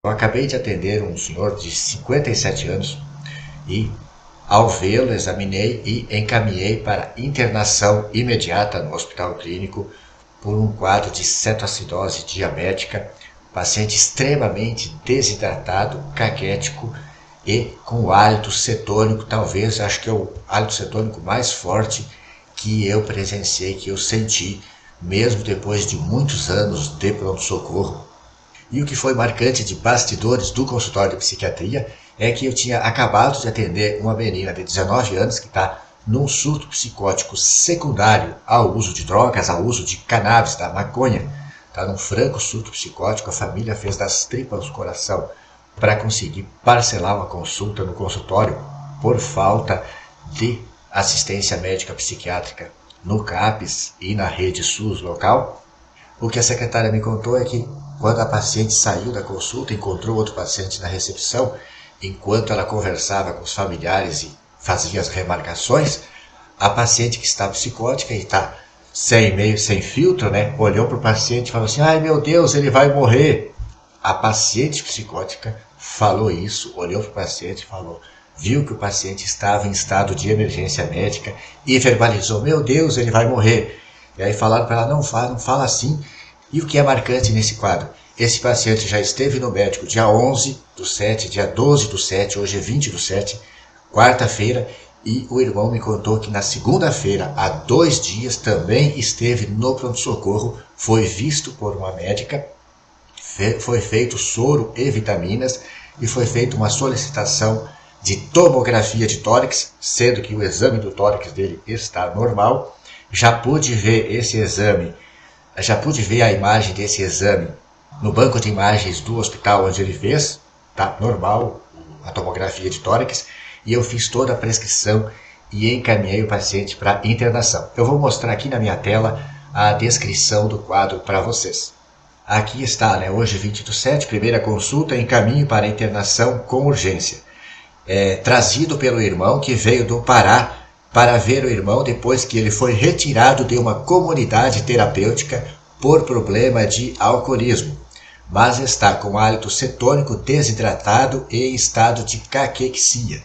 Eu acabei de atender um senhor de 57 anos e, ao vê-lo, examinei e encaminhei para internação imediata no hospital clínico por um quadro de cetoacidose diabética, paciente extremamente desidratado, caquético e com hálito cetônico, talvez, acho que é o hálito cetônico mais forte que eu presenciei, que eu senti, mesmo depois de muitos anos de pronto-socorro. E o que foi marcante de bastidores do consultório de psiquiatria é que eu tinha acabado de atender uma menina de 19 anos que está num surto psicótico secundário ao uso de drogas, ao uso de cannabis, da maconha. Está num franco surto psicótico, a família fez das tripas do coração para conseguir parcelar uma consulta no consultório por falta de assistência médica psiquiátrica no CAPS e na rede SUS local. O que a secretária me contou é que quando a paciente saiu da consulta, encontrou outro paciente na recepção, enquanto ela conversava com os familiares e fazia as remarcações, a paciente que está psicótica e está sem filtro, né, olhou para o paciente e falou assim: ai meu Deus, ele vai morrer. A paciente psicótica falou isso, olhou para o paciente e falou, viu que o paciente estava em estado de emergência médica e verbalizou: meu Deus, ele vai morrer. E aí falaram para ela: não fala assim. E o que é marcante nesse quadro? Esse paciente já esteve no médico dia 11/7, dia 12/7, hoje é 20/7, quarta-feira, e o irmão me contou que na segunda-feira, há 2 dias, também esteve no pronto-socorro, foi visto por uma médica, foi feito soro e vitaminas e foi feita uma solicitação de tomografia de tórax, sendo que o exame do tórax dele está normal. Já pude ver a imagem desse exame no banco de imagens do hospital onde ele fez, tá normal a tomografia de tórax, e eu fiz toda a prescrição e encaminhei o paciente para internação. Eu vou mostrar aqui na minha tela a descrição do quadro para vocês. Aqui está, né? Hoje 20/7, primeira consulta, encaminho para internação com urgência. Trazido pelo irmão que veio do Pará para ver o irmão depois que ele foi retirado de uma comunidade terapêutica por problema de alcoolismo, mas está com hálito cetônico desidratado e em estado de caquexia.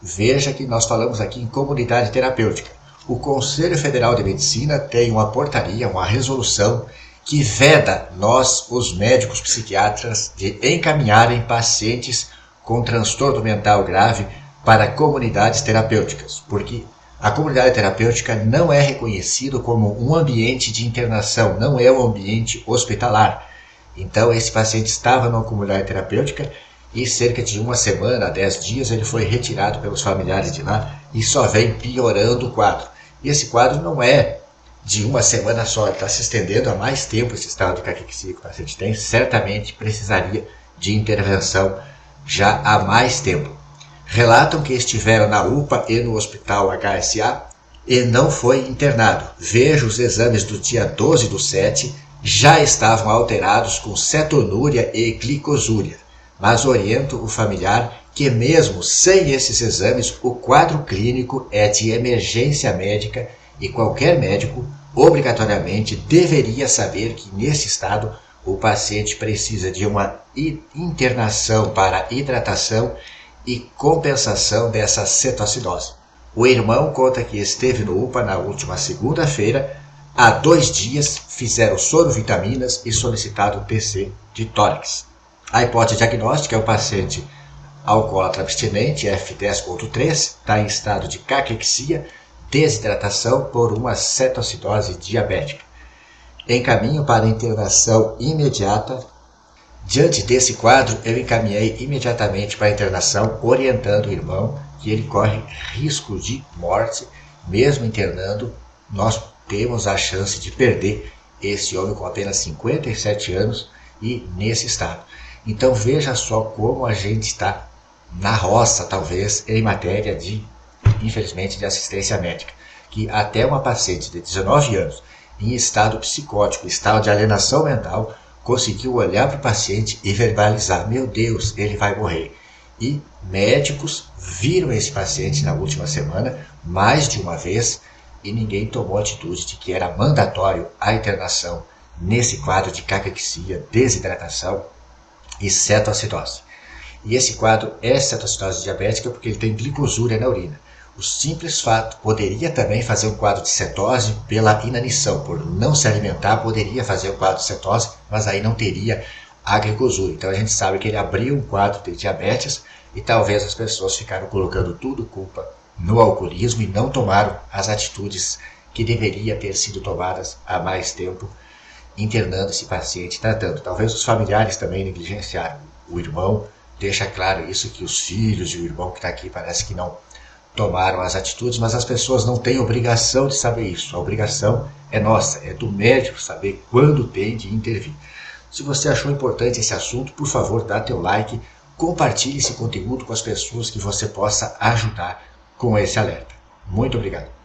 Veja que nós falamos aqui em comunidade terapêutica. O Conselho Federal de Medicina tem uma portaria, uma resolução que veda nós, os médicos psiquiatras, de encaminharem pacientes com transtorno mental grave para comunidades terapêuticas, porque a comunidade terapêutica não é reconhecido como um ambiente de internação, não é um ambiente hospitalar. Então esse paciente estava numa comunidade terapêutica e cerca de 1 semana, 10 dias, ele foi retirado pelos familiares de lá e só vem piorando o quadro. E esse quadro não é de 1 semana só, ele está se estendendo há mais tempo. Esse estado de caquexia que o paciente tem certamente precisaria de intervenção já há mais tempo. Relatam que estiveram na UPA e no hospital HSA e não foi internado. Vejo os exames do dia 12/7, já estavam alterados com cetonúria e glicosúria, mas oriento o familiar que mesmo sem esses exames, o quadro clínico é de emergência médica e qualquer médico obrigatoriamente deveria saber que nesse estado o paciente precisa de uma internação para hidratação e compensação dessa cetoacidose. O irmão conta que esteve no UPA na última segunda-feira, há 2 dias fizeram sorovitaminas e solicitado TC de tórax. A hipótese diagnóstica é o paciente alcoólatra abstinente, F10.3, está em estado de caquexia, desidratação por uma cetoacidose diabética. Encaminho para internação imediata. Diante desse quadro, eu encaminhei imediatamente para a internação, orientando o irmão que ele corre risco de morte. Mesmo internando, nós temos a chance de perder esse homem com apenas 57 anos e nesse estado. Então veja só como a gente está na roça, talvez, em matéria de, infelizmente, de assistência médica. Que até uma paciente de 19 anos, em estado psicótico, estado de alienação mental, conseguiu olhar para o paciente e verbalizar: meu Deus, ele vai morrer. E médicos viram esse paciente na última semana, mais de uma vez, e ninguém tomou a atitude de que era mandatório a internação nesse quadro de caquexia, desidratação e cetoacidose. E esse quadro é cetoacidose diabética porque ele tem glicosúria na urina. O simples fato poderia também fazer um quadro de cetose pela inanição, por não se alimentar, poderia fazer um quadro de cetose, mas aí não teria a glicosúria. Então a gente sabe que ele abriu um quadro de diabetes e talvez as pessoas ficaram colocando tudo culpa no alcoolismo e não tomaram as atitudes que deveriam ter sido tomadas há mais tempo, internando esse paciente, tratando. Talvez os familiares também negligenciaram. O irmão deixa claro isso, que os filhos e o irmão que está aqui parece que não tomaram as atitudes, mas as pessoas não têm obrigação de saber isso. A obrigação é nossa, é do médico saber quando tem de intervir. Se você achou importante esse assunto, por favor, dá teu like, compartilhe esse conteúdo com as pessoas que você possa ajudar com esse alerta. Muito obrigado.